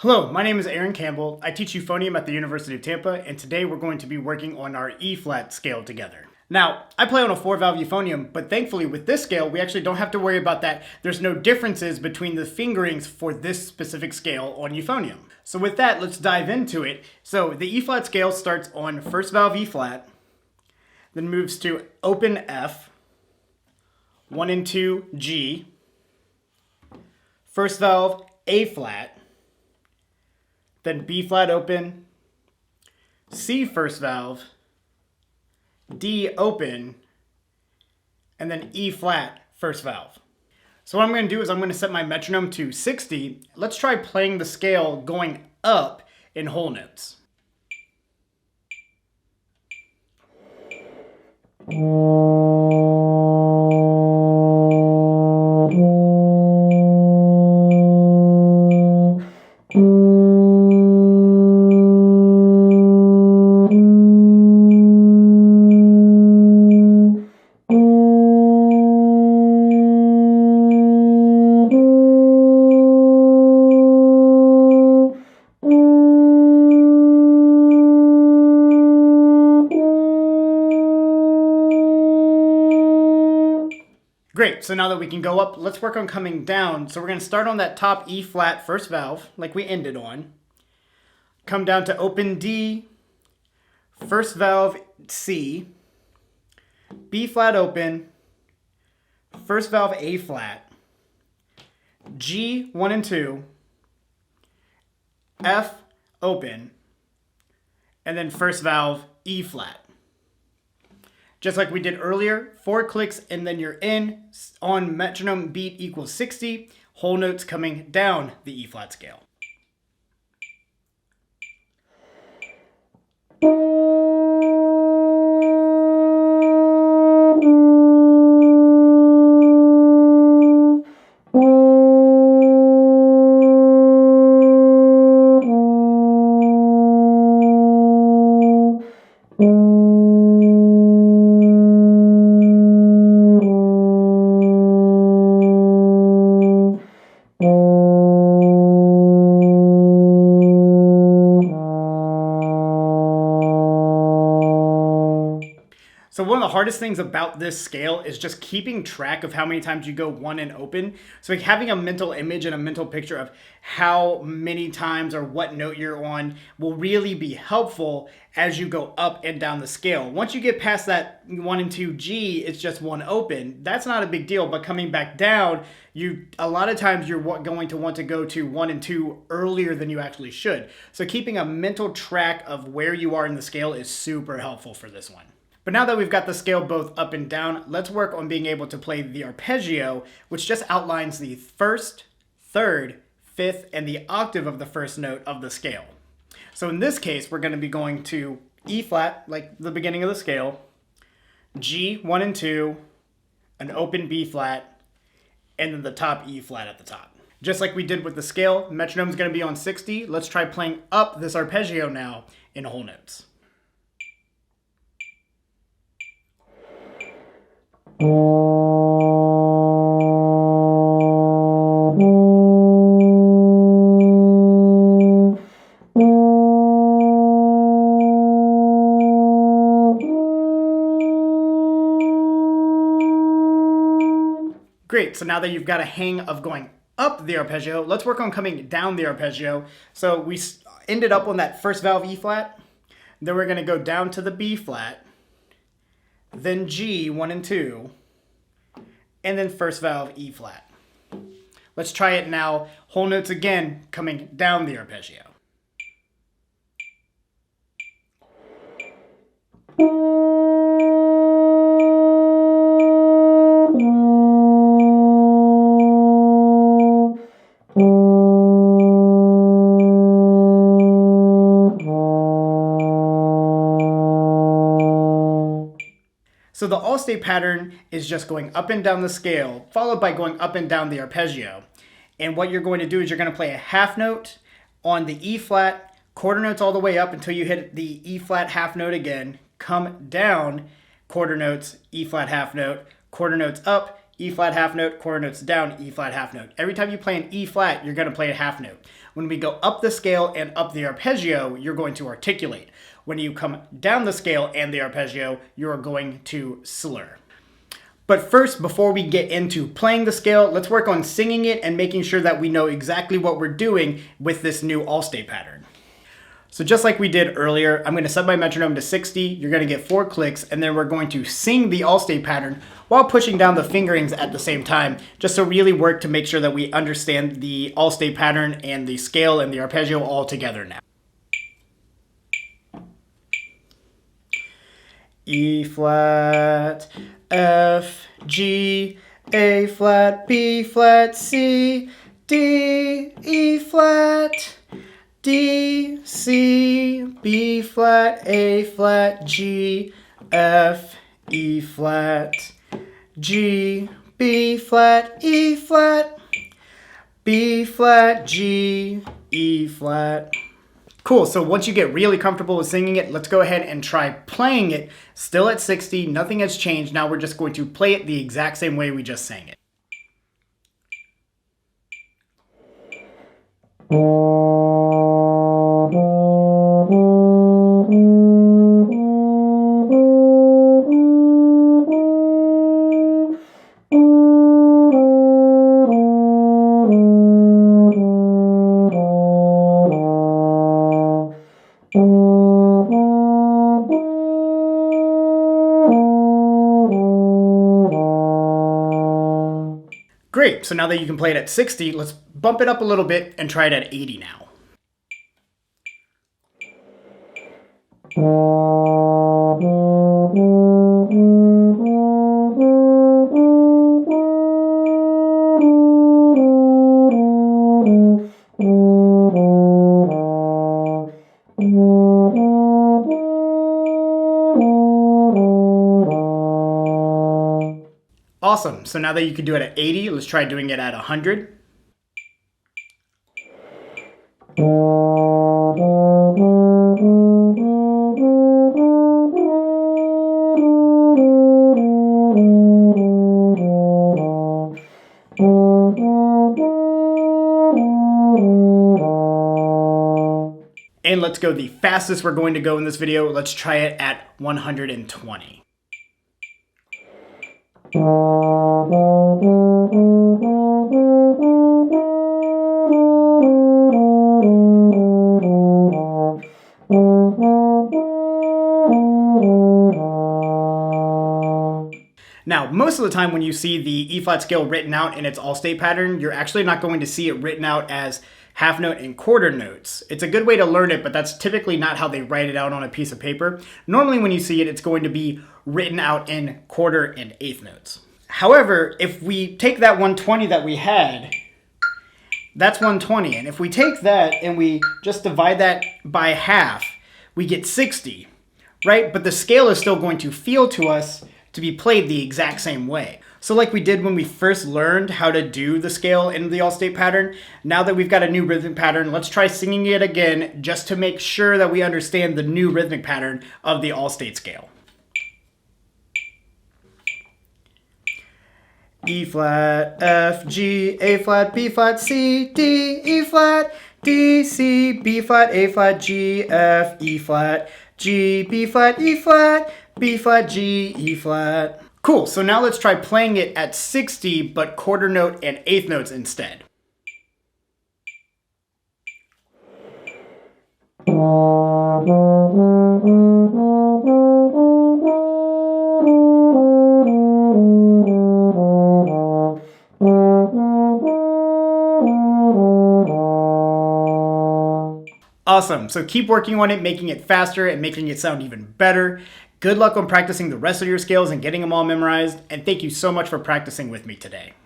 Hello, my name is Campbell. I teach Euphonium at the University of Tampa, and today we're going to be working on our E-flat scale together. Now, I play on a 4-valve euphonium, but thankfully with this scale, we actually don't have to worry about that. There's no differences between the fingerings for this specific scale on euphonium. So with that, let's dive into it. So the E-flat scale starts on first valve E-flat, then moves to open F, 1 and 2 G, first valve A-flat, then B-flat open, C first valve, D open, and then E-flat first valve. So what I'm going to do is I'm going to set my metronome to 60. Let's try playing the scale going up in whole notes. Great, so now that we can go up, let's work on coming down. So we're going to start on that top E-flat first valve, like we ended on. Come down to open D, first valve C, B-flat open, first valve A-flat, G 1 and 2, F open, and then first valve E-flat. Just like we did earlier, 4 clicks and then you're in. On metronome beat equals 60, whole notes coming down the E-flat scale. So one of the hardest things about this scale is just keeping track of how many times you go 1 and open. So like having a mental image and a mental picture of how many times or what note you're on will really be helpful as you go up and down the scale. Once you get past that 1 and 2 G, it's just 1 open. That's not a big deal, but coming back down, a lot of times you're going to want to go to 1 and 2 earlier than you actually should. So keeping a mental track of where you are in the scale is super helpful for this one. But now that we've got the scale both up and down, let's work on being able to play the arpeggio, which just outlines the first, third, fifth, and the octave of the first note of the scale. So in this case, we're going to be going to E-flat, like the beginning of the scale, G 1 and 2, an open B-flat, and then the top E-flat at the top. Just like we did with the scale, metronome is going to be on 60. Let's try playing up this arpeggio now in whole notes. Great, so now that you've got a hang of going up the arpeggio, let's work on coming down the arpeggio. So we ended up on that first valve E-flat, then we're going to go down to the B-flat, then G 1 and 2, and then first valve E-flat. Let's try it now, whole notes again, coming down the arpeggio. So the Allstate pattern is just going up and down the scale, followed by going up and down the arpeggio. And what you're going to do is you're going to play a half note on the E flat, quarter notes all the way up until you hit the E flat half note again, come down, quarter notes, E flat half note, quarter notes up, E flat half note, quarter notes down, E flat half note. Every time you play an E flat, you're going to play a half note. When we go up the scale and up the arpeggio, you're going to articulate. When you come down the scale and the arpeggio, you're going to slur. But first, before we get into playing the scale, let's work on singing it and making sure that we know exactly what we're doing with this new Allstate pattern. So just like we did earlier, I'm going to set my metronome to 60, you're going to get 4 clicks, and then we're going to sing the Allstate pattern while pushing down the fingerings at the same time, just to really work to make sure that we understand the Allstate pattern and the scale and the arpeggio all together now. E flat, F, G, A flat, B flat, C, D, E flat, D, C, B flat, A flat, G, F, E flat, G, B flat, E flat, B flat, G, E flat. Cool, so once you get really comfortable with singing it, let's go ahead and try playing it. Still at 60, nothing has changed. Now we're just going to play it the exact same way we just sang it. Great, so now that you can play it at 60, let's bump it up a little bit and try it at 80 now. Awesome, so now that you can do it at 80, let's try doing it at 100. And let's go the fastest we're going to go in this video. Let's try it at 120. Now, most of the time when you see the E flat scale written out in its Allstate pattern, you're actually not going to see it written out as half note and quarter notes. It's a good way to learn it, but that's typically not how they write it out on a piece of paper. Normally when you see it, it's going to be written out in quarter and eighth notes. However, if we take that 120 that we had, that's 120. And if we take that and we just divide that by half, we get 60, right? But the scale is still going to feel to us to be played the exact same way. So like we did when we first learned how to do the scale in the Allstate pattern, now that we've got a new rhythmic pattern, let's try singing it again just to make sure that we understand the new rhythmic pattern of the Allstate scale. E flat, F, G, A flat, B flat, C, D, E flat, D, C, B flat, A flat, G, F, E flat, G, B flat, E flat, B flat, G, E flat. Cool, so now let's try playing it at 60, but quarter note and eighth notes instead. Awesome, so keep working on it, making it faster and making it sound even better. Good luck on practicing the rest of your scales and getting them all memorized, and thank you so much for practicing with me today.